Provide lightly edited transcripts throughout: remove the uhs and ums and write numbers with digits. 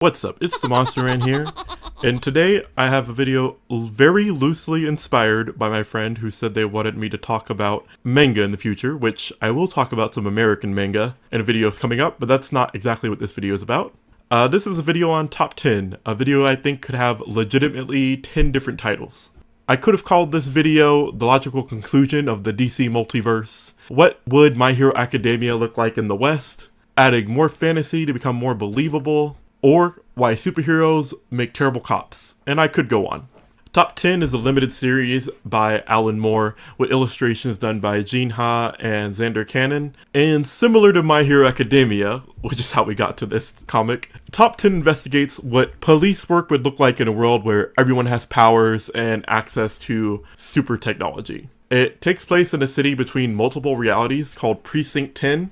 What's up? It's the Monster Man here, and today I have a video very loosely inspired by my friend who said they wanted me to talk about manga in the future, which I will talk about some American manga in videos coming up, but that's not exactly what this video is about. This is a video on top 10, a video I think could have legitimately 10 different titles. I could have called this video the logical conclusion of the DC multiverse. What would My Hero Academia look like in the West? Adding more fantasy to become more believable. Or why superheroes make terrible cops, and I could go on. Top 10 is a limited series by Alan Moore with illustrations done by Gene Ha and Xander Cannon, and similar to My Hero Academia, which is how we got to this comic, Top 10 investigates what police work would look like in a world where everyone has powers and access to super technology. It takes place in a city between multiple realities called Precinct 10,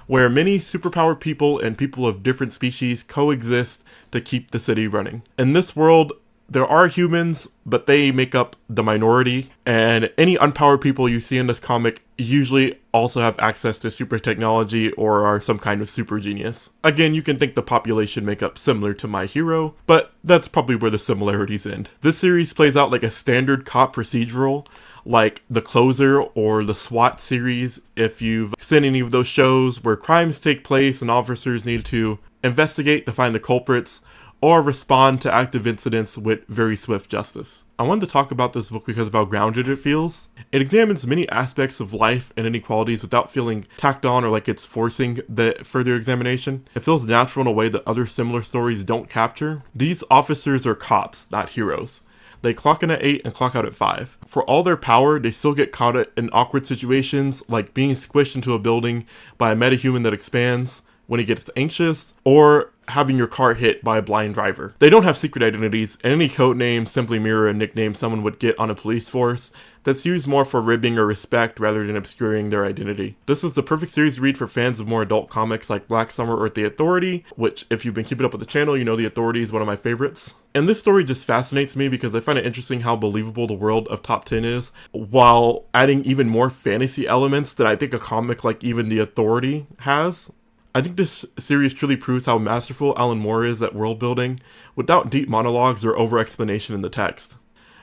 where many superpowered people and people of different species coexist to keep the city running. In this world, there are humans, but they make up the minority, and any unpowered people you see in this comic usually also have access to super technology or are some kind of super genius. Again, you can think the population makeup similar to My Hero, but that's probably where the similarities end. This series plays out like a standard cop procedural, like The Closer or the SWAT series, if you've seen any of those shows where crimes take place and officers need to investigate to find the culprits or respond to active incidents with very swift justice. I wanted to talk about this book because of how grounded it feels. It examines many aspects of life and inequalities without feeling tacked on or like it's forcing the further examination. It feels natural in a way that other similar stories don't capture. These officers are cops, not heroes. They clock in at 8 and clock out at 5. For all their power, they still get caught in awkward situations, like being squished into a building by a metahuman that expands when he gets anxious, or having your car hit by a blind driver. They don't have secret identities, and any code name simply mirror a nickname someone would get on a police force that's used more for ribbing or respect rather than obscuring their identity. This is the perfect series to read for fans of more adult comics like Black Summer or The Authority, which if you've been keeping up with the channel, you know The Authority is one of my favorites. And this story just fascinates me because I find it interesting how believable the world of Top 10 is, while adding even more fantasy elements that I think a comic like even The Authority has. I think this series truly proves how masterful Alan Moore is at world building, without deep monologues or over-explanation in the text.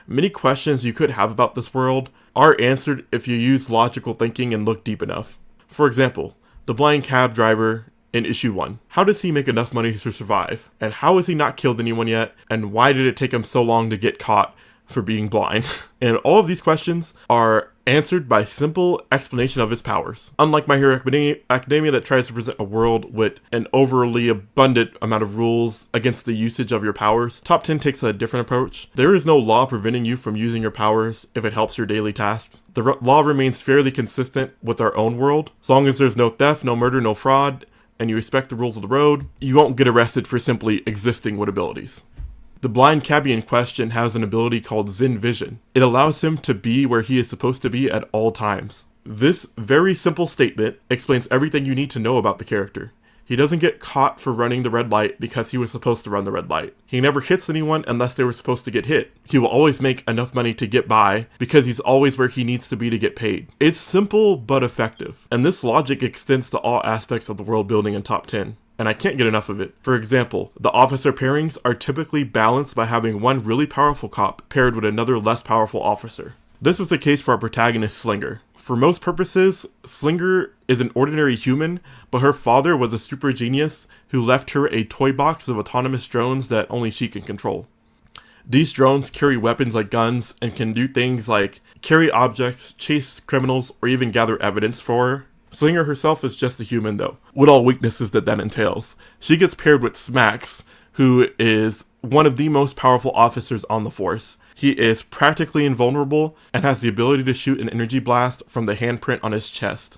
Many questions you could have about this world are answered if you use logical thinking and look deep enough. For example, the blind cab driver in issue 1. How does he make enough money to survive? And how has he not killed anyone yet? And why did it take him so long to get caught for being blind? And all of these questions are answered by simple explanation of his powers. Unlike My Hero Academia that tries to present a world with an overly abundant amount of rules against the usage of your powers, Top 10 takes a different approach. There is no law preventing you from using your powers if it helps your daily tasks. The law remains fairly consistent with our own world. As long as there's no theft, no murder, no fraud, and you respect the rules of the road, you won't get arrested for simply existing with abilities. The blind cabbie in question has an ability called Zen Vision. It allows him to be where he is supposed to be at all times. This very simple statement explains everything you need to know about the character. He doesn't get caught for running the red light because he was supposed to run the red light. He never hits anyone unless they were supposed to get hit. He will always make enough money to get by because he's always where he needs to be to get paid. It's simple but effective, and this logic extends to all aspects of the world building in Top 10. And I can't get enough of it. For example, the officer pairings are typically balanced by having one really powerful cop paired with another less powerful officer. This is the case for our protagonist Slinger. For most purposes, Slinger is an ordinary human, but her father was a super genius who left her a toy box of autonomous drones that only she can control. These drones carry weapons like guns and can do things like carry objects, chase criminals, or even gather evidence for her. Slinger herself is just a human though, with all weaknesses that entails. She gets paired with Smax, who is one of the most powerful officers on the force. He is practically invulnerable and has the ability to shoot an energy blast from the handprint on his chest.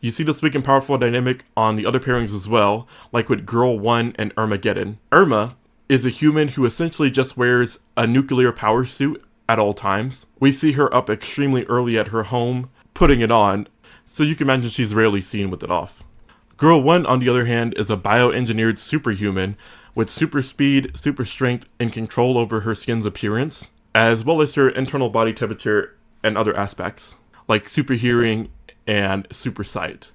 You see this weak and powerful dynamic on the other pairings as well, like with Girl 1 and Armageddon. Irma is a human who essentially just wears a nuclear power suit at all times. We see her up extremely early at her home, putting it on, so you can imagine she's rarely seen with it off. Girl 1, on the other hand, is a bioengineered superhuman with super speed, super strength, and control over her skin's appearance, as well as her internal body temperature and other aspects, like super hearing and super sight.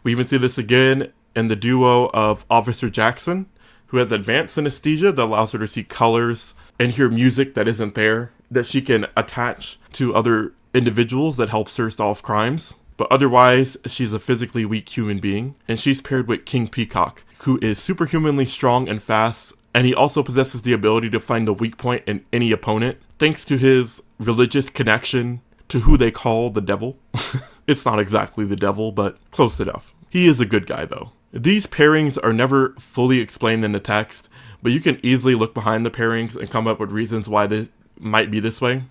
We even see this again in the duo of Officer Jackson, who has advanced synesthesia that allows her to see colors and hear music that isn't there, that she can attach to other individuals that helps her solve crimes. But otherwise, she's a physically weak human being, and she's paired with King Peacock, who is superhumanly strong and fast, and he also possesses the ability to find a weak point in any opponent, thanks to his religious connection to who they call the devil. It's not exactly the devil, but close enough. He is a good guy, though. These pairings are never fully explained in the text, but you can easily look behind the pairings and come up with reasons why this might be this way.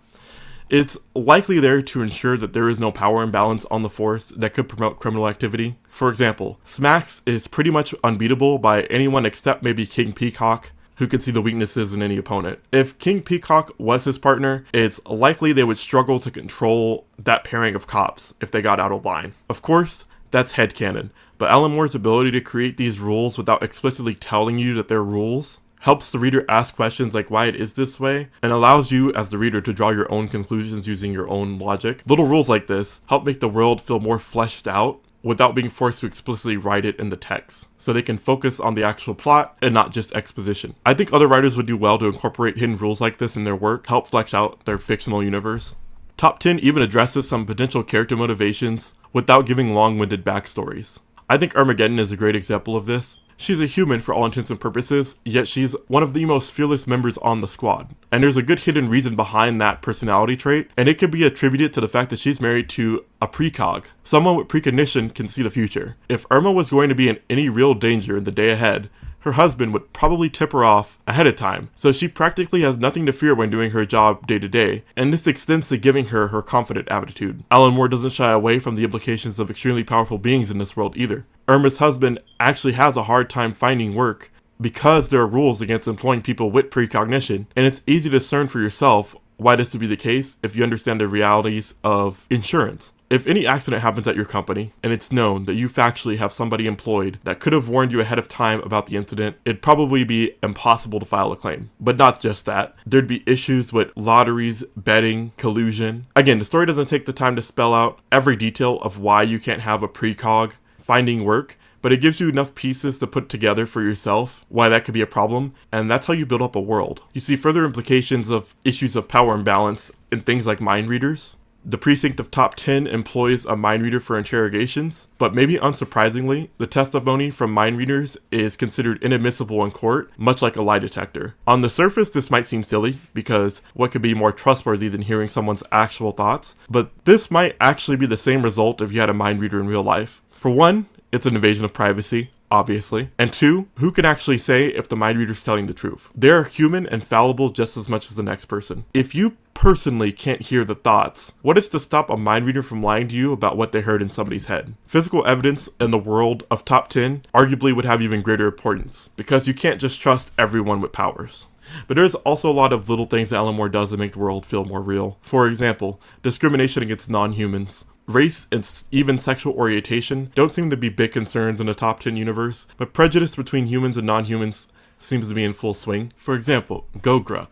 It's likely there to ensure that there is no power imbalance on the force that could promote criminal activity. For example, Smax is pretty much unbeatable by anyone except maybe King Peacock, who can see the weaknesses in any opponent. If King Peacock was his partner, it's likely they would struggle to control that pairing of cops if they got out of line. Of course, that's headcanon, but Alan Moore's ability to create these rules without explicitly telling you that they're rules helps the reader ask questions like why it is this way, and allows you as the reader to draw your own conclusions using your own logic. Little rules like this help make the world feel more fleshed out without being forced to explicitly write it in the text, so they can focus on the actual plot and not just exposition. I think other writers would do well to incorporate hidden rules like this in their work, help flesh out their fictional universe. Top 10 even addresses some potential character motivations without giving long-winded backstories. I think Armageddon is a great example of this. She's a human for all intents and purposes, yet she's one of the most fearless members on the squad. And there's a good hidden reason behind that personality trait, and it could be attributed to the fact that she's married to a precog. Someone with precognition can see the future. If Irma was going to be in any real danger in the day ahead, her husband would probably tip her off ahead of time, so she practically has nothing to fear when doing her job day to day, and this extends to giving her her confident attitude. Alan Moore doesn't shy away from the implications of extremely powerful beings in this world either. Irma's husband actually has a hard time finding work because there are rules against employing people with precognition, and it's easy to discern for yourself why this would be the case if you understand the realities of insurance. If any accident happens at your company, and it's known that you factually have somebody employed that could have warned you ahead of time about the incident, it'd probably be impossible to file a claim. But not just that, there'd be issues with lotteries, betting, collusion. Again, the story doesn't take the time to spell out every detail of why you can't have a precog finding work, but it gives you enough pieces to put together for yourself why that could be a problem, and that's how you build up a world. You see further implications of issues of power imbalance in things like mind readers. The precinct of Top 10 employs a mind reader for interrogations, but maybe unsurprisingly, the testimony from mind readers is considered inadmissible in court, much like a lie detector. On the surface, this might seem silly, because what could be more trustworthy than hearing someone's actual thoughts? But this might actually be the same result if you had a mind reader in real life. For one, it's an invasion of privacy, obviously. And two, who can actually say if the mind reader's telling the truth? They're human and fallible just as much as the next person. If you personally can't hear the thoughts, what is to stop a mind reader from lying to you about what they heard in somebody's head? Physical evidence in the world of Top 10 arguably would have even greater importance, because you can't just trust everyone with powers. But there's also a lot of little things that Alan Moore does to make the world feel more real. For example, discrimination against non-humans. Race and even sexual orientation don't seem to be big concerns in the Top 10 universe, but prejudice between humans and non-humans seems to be in full swing. For example, Gogra.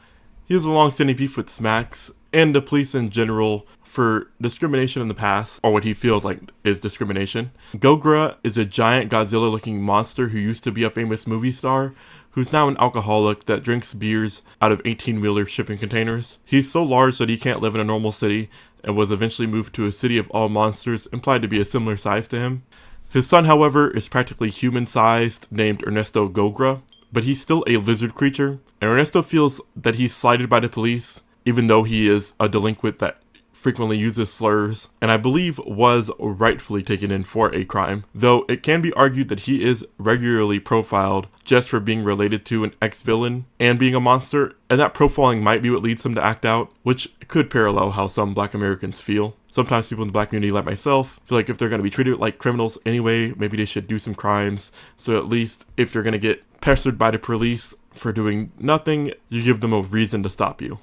He has a long-standing beef with Smax and the police in general for discrimination in the past, or what he feels like is discrimination. Gogra is a giant Godzilla-looking monster who used to be a famous movie star, who's now an alcoholic that drinks beers out of 18-wheeler shipping containers. He's so large that he can't live in a normal city, and was eventually moved to a city of all monsters, implied to be a similar size to him. His son, however, is practically human-sized, named Ernesto Gogra, but he's still a lizard creature, and Ernesto feels that he's slighted by the police, even though he is a delinquent that frequently uses slurs, and I believe was rightfully taken in for a crime, though it can be argued that he is regularly profiled just for being related to an ex-villain and being a monster, and that profiling might be what leads him to act out, which could parallel how some Black Americans feel. Sometimes people in the Black community, like myself, feel like if they're going to be treated like criminals anyway, maybe they should do some crimes, so at least if they're going to get pestered by the police for doing nothing, you give them a reason to stop you.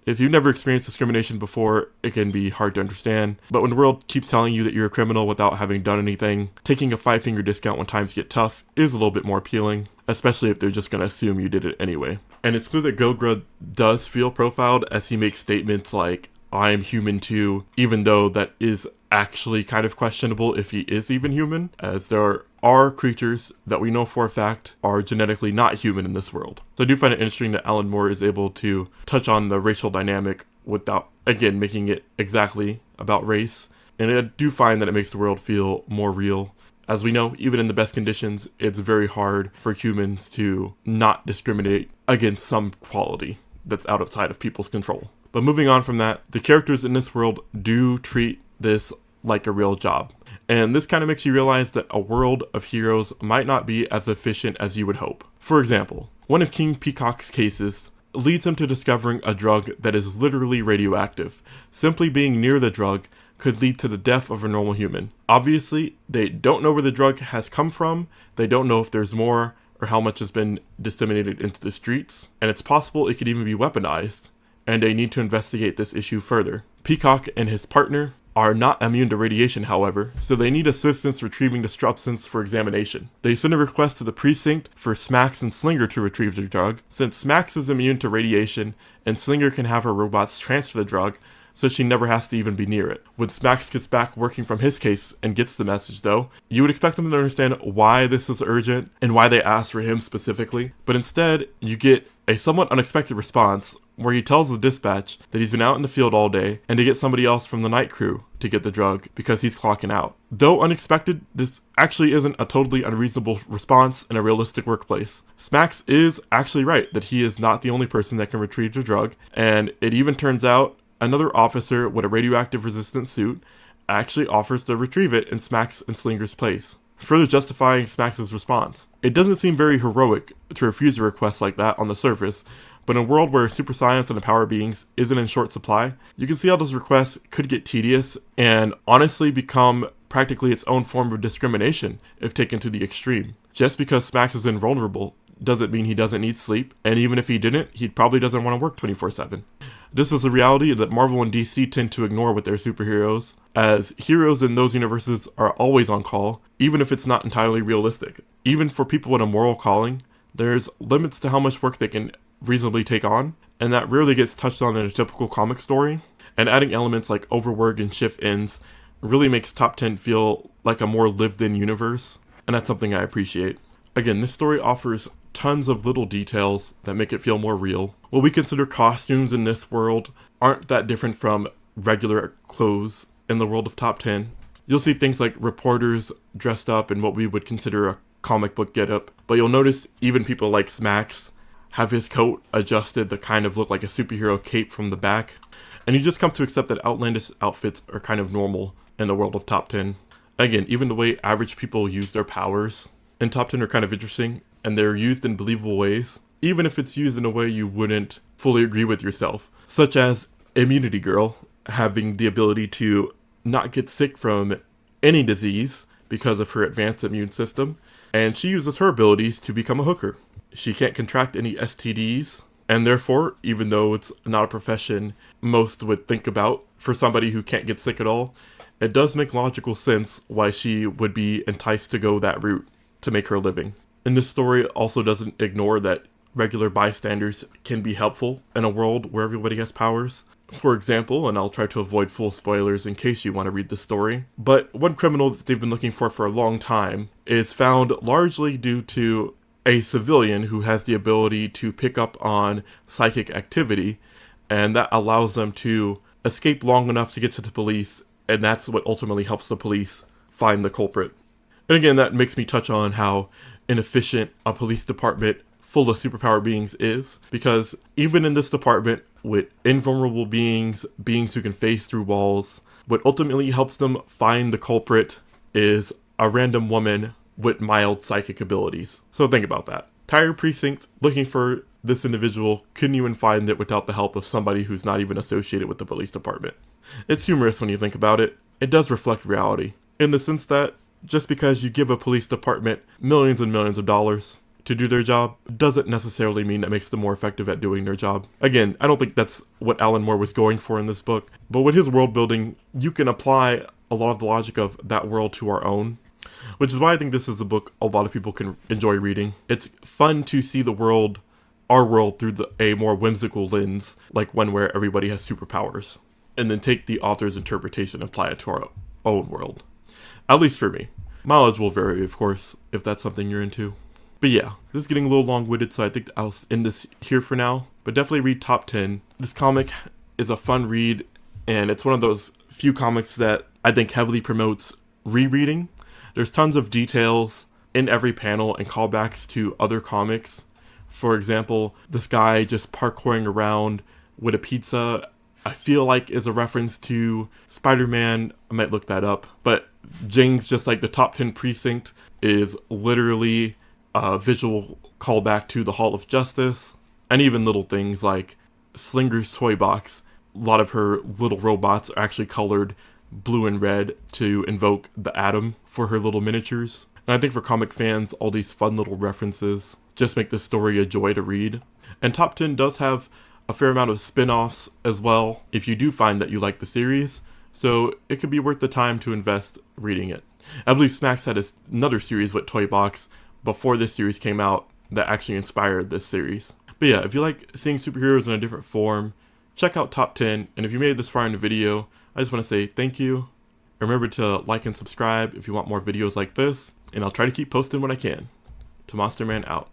If you've never experienced discrimination before, it can be hard to understand, but when the world keeps telling you that you're a criminal without having done anything, taking a 5-finger discount when times get tough is a little bit more appealing, especially if they're just going to assume you did it anyway. And it's clear that Gogra does feel profiled as he makes statements like, I am human too, even though that is actually kind of questionable if he is even human, as there are creatures that we know for a fact are genetically not human in this world. So I do find it interesting that Alan Moore is able to touch on the racial dynamic without, again, making it exactly about race. And I do find that it makes the world feel more real. As we know, even in the best conditions, it's very hard for humans to not discriminate against some quality that's outside of people's control. But moving on from that, the characters in this world do treat this like a real job. And this kind of makes you realize that a world of heroes might not be as efficient as you would hope. For example, one of King Peacock's cases leads him to discovering a drug that is literally radioactive. Simply being near the drug could lead to the death of a normal human. Obviously, they don't know where the drug has come from, they don't know if there's more or how much has been disseminated into the streets, and it's possible it could even be weaponized, and they need to investigate this issue further. Peacock and his partner are not immune to radiation, however, so they need assistance retrieving the substance for examination. They send a request to the precinct for Smax and Slinger to retrieve the drug. Since Smax is immune to radiation, and Slinger can have her robots transfer the drug, so she never has to even be near it. When Smax gets back working from his case and gets the message though, you would expect them to understand why this is urgent and why they asked for him specifically, but instead you get a somewhat unexpected response where he tells the dispatch that he's been out in the field all day and to get somebody else from the night crew to get the drug because he's clocking out. Though unexpected, this actually isn't a totally unreasonable response in a realistic workplace. Smax is actually right that he is not the only person that can retrieve the drug, and it even turns out another officer with a radioactive resistant suit actually offers to retrieve it in Smax and Slinger's place, further justifying Smax's response. It doesn't seem very heroic to refuse a request like that on the surface, but in a world where super science and the power beings isn't in short supply, you can see how this request could get tedious and honestly become practically its own form of discrimination if taken to the extreme. Just because Smax is invulnerable doesn't mean he doesn't need sleep, and even if he didn't, he probably doesn't want to work 24/7. This is a reality that Marvel and DC tend to ignore with their superheroes, as heroes in those universes are always on call, even if it's not entirely realistic. Even for people with a moral calling, there's limits to how much work they can reasonably take on, and that rarely gets touched on in a typical comic story. And adding elements like overwork and shift ends really makes Top 10 feel like a more lived-in universe, and that's something I appreciate. Again, this story offers tons of little details that make it feel more real. What we consider costumes in this world aren't that different from regular clothes in the world of Top 10. You'll see things like reporters dressed up in what we would consider a comic book getup, but you'll notice even people like Smax have his coat adjusted to kind of look like a superhero cape from the back, and you just come to accept that outlandish outfits are kind of normal in the world of Top 10. Again, even the way average people use their powers in Top 10 are kind of interesting, and they're used in believable ways, even if it's used in a way you wouldn't fully agree with yourself, such as Immunity Girl having the ability to not get sick from any disease because of her advanced immune system, and she uses her abilities to become a hooker. She can't contract any STDs, and therefore, even though it's not a profession most would think about for somebody who can't get sick at all, it does make logical sense why she would be enticed to go that route to make her living. And this story also doesn't ignore that regular bystanders can be helpful in a world where everybody has powers. For example, and I'll try to avoid full spoilers in case you want to read the story, but one criminal that they've been looking for a long time is found largely due to a civilian who has the ability to pick up on psychic activity, and that allows them to escape long enough to get to the police, and that's what ultimately helps the police find the culprit. And again, that makes me touch on how inefficient a police department full of superpower beings is, because even in this department with invulnerable beings who can phase through walls, what ultimately helps them find the culprit is a random woman with mild psychic abilities. So think about that. Entire precinct looking for this individual couldn't even find it without the help of somebody who's not even associated with the police department. It's humorous when you think about it. It does reflect reality, in the sense that just because you give a police department millions and millions of dollars to do their job doesn't necessarily mean that makes them more effective at doing their job. Again, I don't think that's what Alan Moore was going for in this book, but with his world building, you can apply a lot of the logic of that world to our own, which is why I think this is a book a lot of people can enjoy reading. It's fun to see the world, our world, through a more whimsical lens, like one where everybody has superpowers, and then take the author's interpretation and apply it to our own world. At least for me. Mileage will vary, of course, if that's something you're into. But yeah, this is getting a little long-winded, so I think I'll end this here for now. But definitely read Top 10. This comic is a fun read, and it's one of those few comics that I think heavily promotes rereading. There's tons of details in every panel and callbacks to other comics. For example, this guy just parkouring around with a pizza, I feel like is a reference to Spider-Man. I might look that up. But Jing's just like the Top 10 precinct is literally a visual callback to the Hall of Justice. And even little things like Slinger's toy box. A lot of her little robots are actually colored blue and red to invoke the Atom for her little miniatures. And I think for comic fans, all these fun little references just make the story a joy to read. And Top 10 does have a fair amount of spin-offs as well, if you do find that you like the series, so it could be worth the time to invest reading it. I believe Smacks had another series with Toy Box before this series came out that actually inspired this series. But yeah, if you like seeing superheroes in a different form, check out Top 10, and if you made it this far in the video, I just want to say thank you. Remember to like and subscribe if you want more videos like this, and I'll try to keep posting when I can. Tomasterman out.